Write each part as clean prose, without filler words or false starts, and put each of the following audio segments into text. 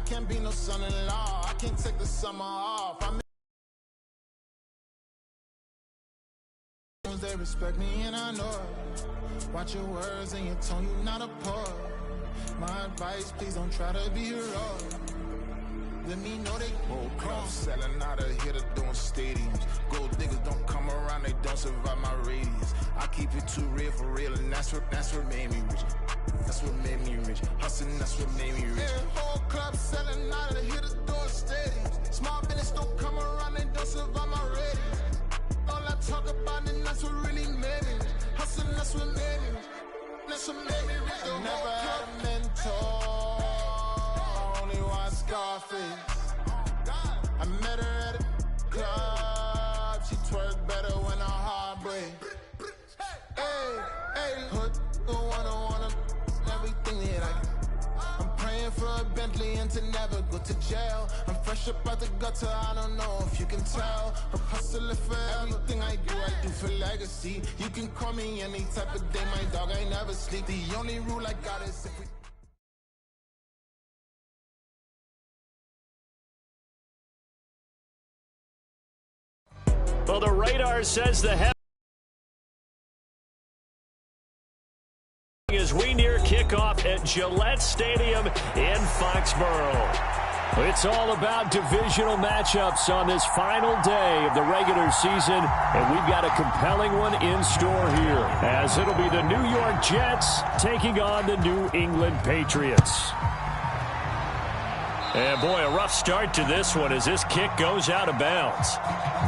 can't be no son-in-law. I can't take the summer off. They respect me and I know it. Watch your words and your tone, you not a poet. My advice, please don't try to be heroic. Let me know they whole club selling out of here to doing stadiums. Gold diggers don't come around, they don't survive my radius. I keep it too real, and that's what made me rich. That's what made me rich. Hustling, that's what made me rich. Yeah, whole club selling out of here to doing stadiums. Small business don't come around, they don't survive my radius. All I talk about and that's what really made me rich. Hustling, that's what made me rich. That's what made me rich. I never had a mentor, only watch Scarface. I met her at a club, she twerk better when her heart breaks. Hey, put the one everything that I can. I'm praying for a Bentley and to never go to jail. I'm fresh up out the gutter, I don't know if you can tell. I'm hustling for everything I do for legacy. You can call me any type of day, my dog, I never sleep. The only rule I got is if we... Well, the radar says the head as we near kickoff at Gillette Stadium in Foxborough. It's all about divisional matchups on this final day of the regular season, and we've got a compelling one in store here, as it'll be the New York Jets taking on the New England Patriots. And boy, a rough start to this one as this kick goes out of bounds.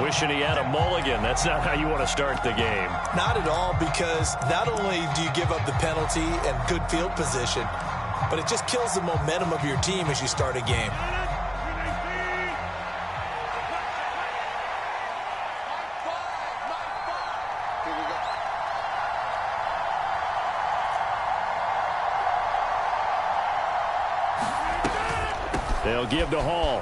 Wishing he had a mulligan. That's not how you want to start the game. Not at all, because not only do you give up the penalty and good field position, but it just kills the momentum of your team as you start a game. They'll give to Hall.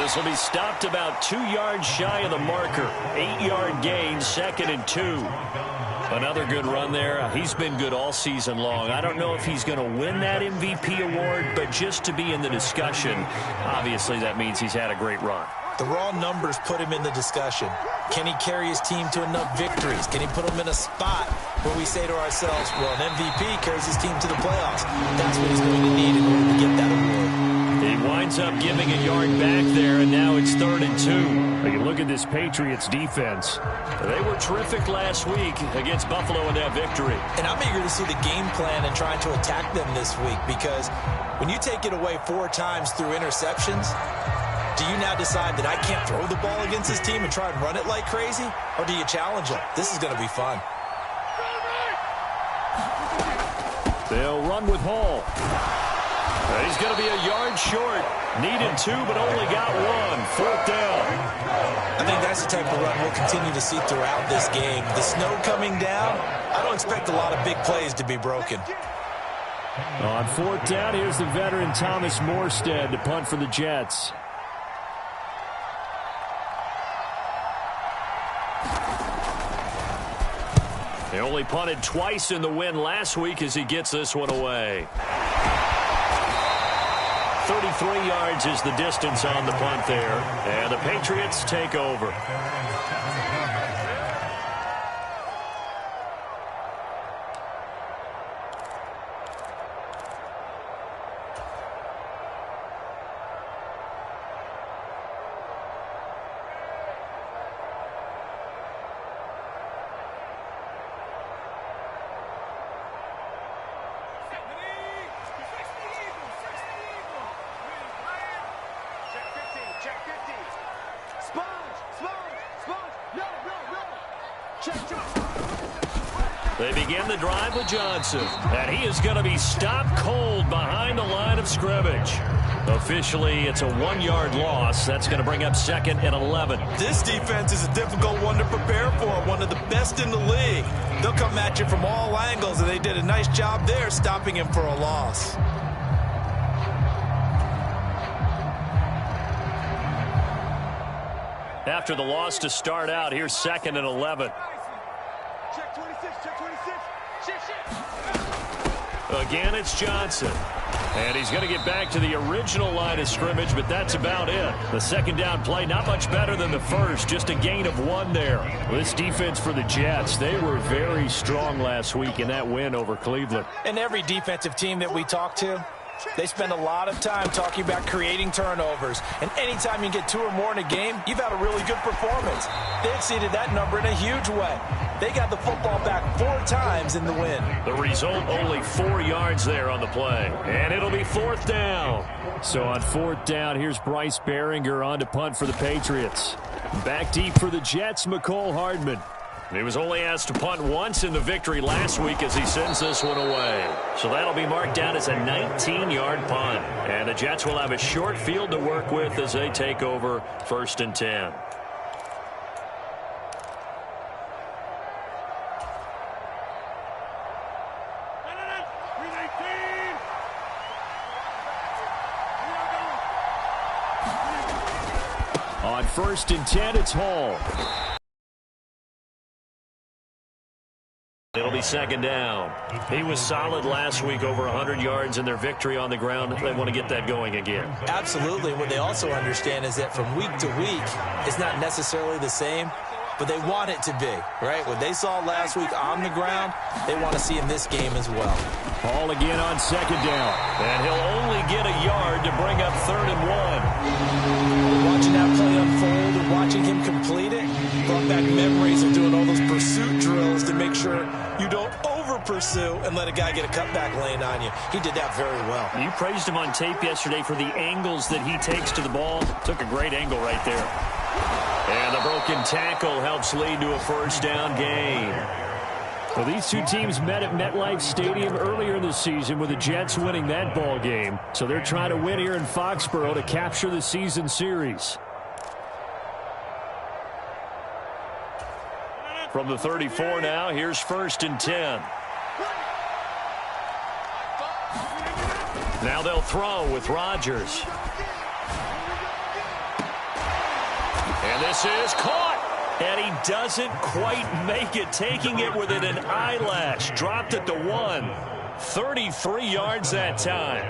This will be stopped about 2 yards shy of the marker. 8-yard gain, 2nd and 2. Another good run there. He's been good all season long. I don't know if he's going to win that MVP award, but just to be in the discussion, obviously that means he's had a great run. The raw numbers put him in the discussion. Can he carry his team to enough victories? Can he put them in a spot where we say to ourselves, well, an MVP carries his team to the playoffs? That's what he's going to need in order to get that award. He winds up giving a yard back there, and now it's 3rd and 2. You look at this Patriots defense. They were terrific last week against Buffalo in that victory. And I'm eager to see the game plan and trying to attack them this week, because when you take it away 4 times through interceptions, do you now decide that I can't throw the ball against this team and try and run it like crazy? Or do you challenge them? This is going to be fun. They'll run with Hall. He's going to be a yard short. Needed 2, but only got 1. 4th down. I think that's the type of run we'll continue to see throughout this game. The snow coming down, I don't expect a lot of big plays to be broken. On 4th down, here's the veteran Thomas Morstead to punt for the Jets. He only punted twice in the win last week as he gets this one away. 33 yards is the distance on the punt there, and the Patriots take over. They begin the drive with Johnson, and he is going to be stopped cold behind the line of scrimmage. Officially, it's a 1-yard loss. That's going to bring up 2nd and 11. This defense is a difficult one to prepare for, one of the best in the league. They'll come at you from all angles, and they did a nice job there stopping him for a loss. After the loss to start out, here's 2nd and 11. Again, it's Johnson. And he's going to get back to the original line of scrimmage, but that's about it. The second down play, not much better than the first, just a gain of 1 there. This defense for the Jets, they were very strong last week in that win over Cleveland. And every defensive team that we talk to, they spend a lot of time talking about creating turnovers. And anytime you get 2 or more in a game, you've had a really good performance. They exceeded that number in a huge way. They got the football back 4 times in the win. The result, only 4 yards there on the play. And it'll be 4th down. So on 4th down, here's Bryce Behringer on to punt for the Patriots. Back deep for the Jets, McCole Hardman. He was only asked to punt once in the victory last week as he sends this one away. So that'll be marked down as a 19-yard punt. And the Jets will have a short field to work with as they take over 1st and 10. On 1st and 10, it's Hall. It'll be 2nd down. He was solid last week, over 100 yards in their victory on the ground. They want to get that going again. Absolutely. What they also understand is that from week to week, it's not necessarily the same, but they want it to be, right? What they saw last week on the ground, they want to see in this game as well. Hall again on 2nd down. And he'll only get a yard to bring up 3rd and 1. Watching that play unfold and watching him complete it brought back memories of doing all those pursuit drills to make sure you don't over-pursue and let a guy get a cutback lane on you. He did that very well. You praised him on tape yesterday for the angles that he takes to the ball. Took a great angle right there. And the broken tackle helps lead to a 1st down gain. Well, these two teams met at MetLife Stadium earlier in the season with the Jets winning that ball game. So they're trying to win here in Foxborough to capture the season series. From the 34 now, here's 1st and 10. Now they'll throw with Rodgers. And this is caught. And he doesn't quite make it, taking it within an eyelash. Dropped it to 1. 33 yards that time.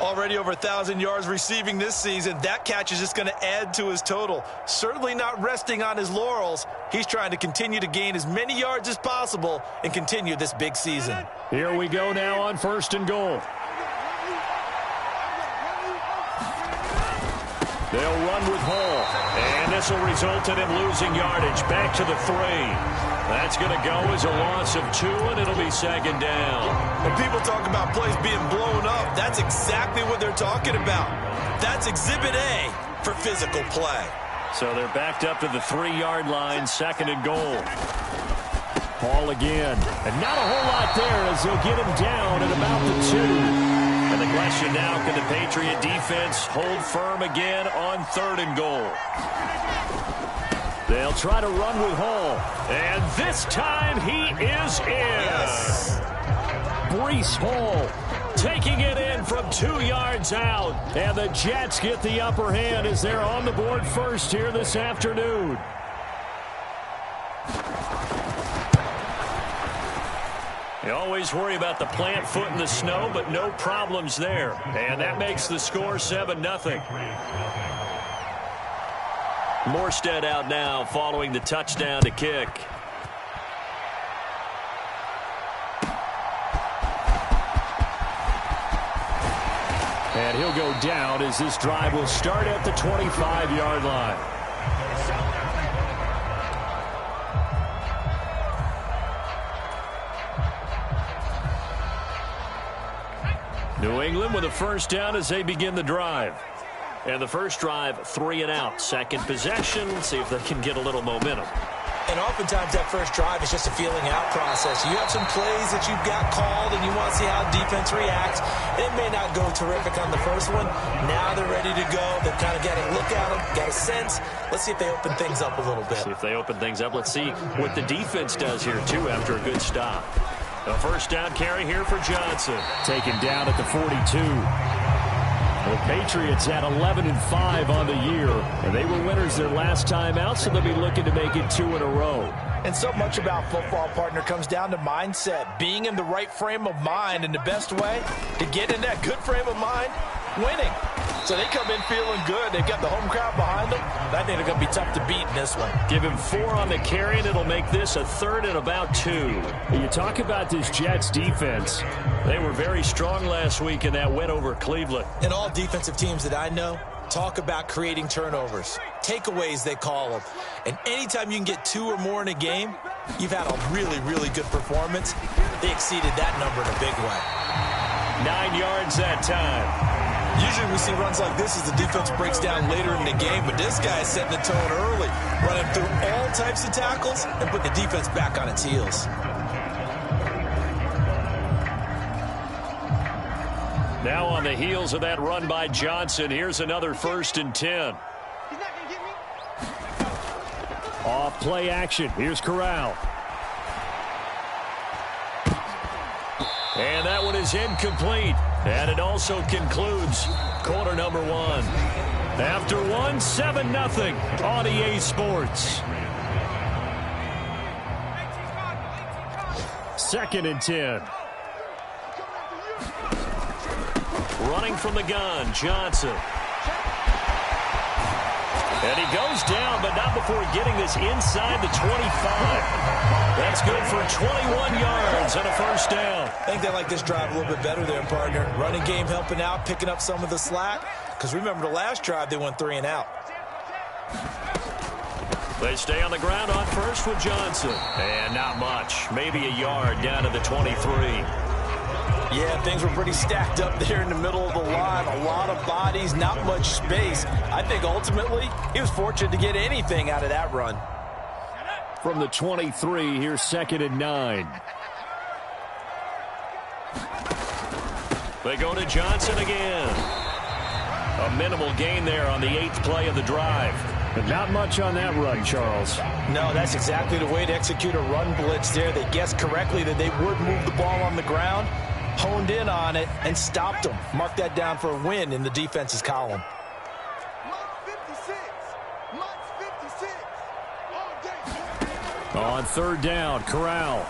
Already over 1,000 yards receiving this season. That catch is just going to add to his total. Certainly not resting on his laurels. He's trying to continue to gain as many yards as possible and continue this big season. Here we go now on 1st and goal. They'll run with Hall. And this will result in him losing yardage. Back to the 3. That's going to go as a loss of 2, and it'll be 2nd down. When people talk about plays being blown up, that's exactly what they're talking about. That's Exhibit A for physical play. So they're backed up to the 3-yard line, 2nd and goal. Hall again. And not a whole lot there as they'll get him down at about the 2. And the question now, can the Patriot defense hold firm again on 3rd and goal? They'll try to run with Hall. And this time he is in. Yes. Breece Hall taking it in from 2 yards out. And the Jets get the upper hand as they're on the board first here this afternoon. You always worry about the plant foot in the snow, but no problems there. And that makes the score 7-0. Morstead out now following the touchdown to kick. And he'll go down as this drive will start at the 25-yard line. New England with a 1st down as they begin the drive. And the first drive, 3 and out. Second possession, see if they can get a little momentum. And oftentimes that first drive is just a feeling out process. You have some plays that you've got called and you want to see how defense reacts. It may not go terrific on the first one. Now they're ready to go. They've kind of got a look at them, got a sense. Let's see if they open things up a little bit. See if they open things up. Let's see what the defense does here, too, after a good stop. A 1st down carry here for Johnson. Taken down at the 42. The Patriots at 11-5 on the year, and they were winners their last time out, so they'll be looking to make it 2 in a row. And so much about football, partner, comes down to mindset. Being in the right frame of mind, and the best way to get in that good frame of mind, winning. So they come in feeling good. They've got the home crowd behind them. I think they're going to be tough to beat in this one. Give him 4 on the carry, and it'll make this a 3rd and about 2. You talk about this Jets defense. They were very strong last week in that win over Cleveland. And all defensive teams that I know talk about creating turnovers. Takeaways, they call them. And anytime you can get 2 or more in a game, you've had a really, really good performance. They exceeded that number in a big way. 9 yards that time. Usually we see runs like this as the defense breaks down later in the game, but this guy is setting the tone early, running through all types of tackles and put the defense back on its heels. Now on the heels of that run by Johnson, here's another 1st and 10. Off play action. Here's Corral. And that one is incomplete. And it also concludes quarter number 1. After 1, 7-0 on EA Sports. 2nd and 10. Running from the gun, Johnson. And he goes down, but not before getting this inside the 25. That's good for 21 yards and a 1st down. I think they like this drive a little bit better there, partner. Running game helping out, picking up some of the slack. Because remember the last drive, they went 3 and out. They stay on the ground on 1st with Johnson. And not much. Maybe a yard down to the 23. Yeah, things were pretty stacked up there in the middle of the line. A lot of bodies, not much space. I think ultimately he was fortunate to get anything out of that run. From the 23, here's 2nd and 9. They go to Johnson again. A minimal gain there on the 8th play of the drive. But not much on that run, Charles. No, that's exactly the way to execute a run blitz there. They guessed correctly that they would move the ball on the ground, honed in on it, and stopped them. Mark that down for a win in the defense's column. On 3rd down, Corral.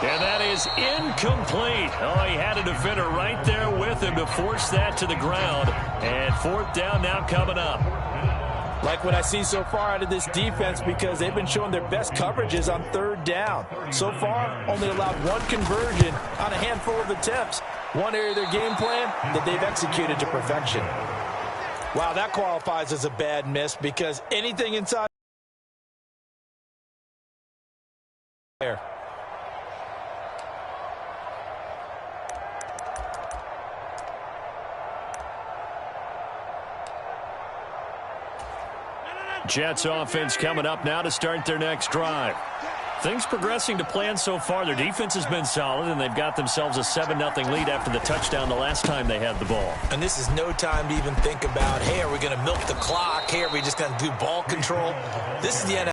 And that is incomplete. Oh, he had a defender right there with him to force that to the ground. And 4th down now coming up. Like what I see so far out of this defense, because they've been showing their best coverages on 3rd down. So far, only allowed 1 conversion on a handful of attempts. One area of their game plan that they've executed to perfection. Wow, that qualifies as a bad miss, because anything inside there. Jets offense coming up now to start their next drive. Things progressing to plan so far. Their defense has been solid, and they've got themselves a 7-0 lead after the touchdown the last time they had the ball. And this is no time to even think about, hey, are we going to milk the clock? Hey, are we just going to do ball control? This is the NFL.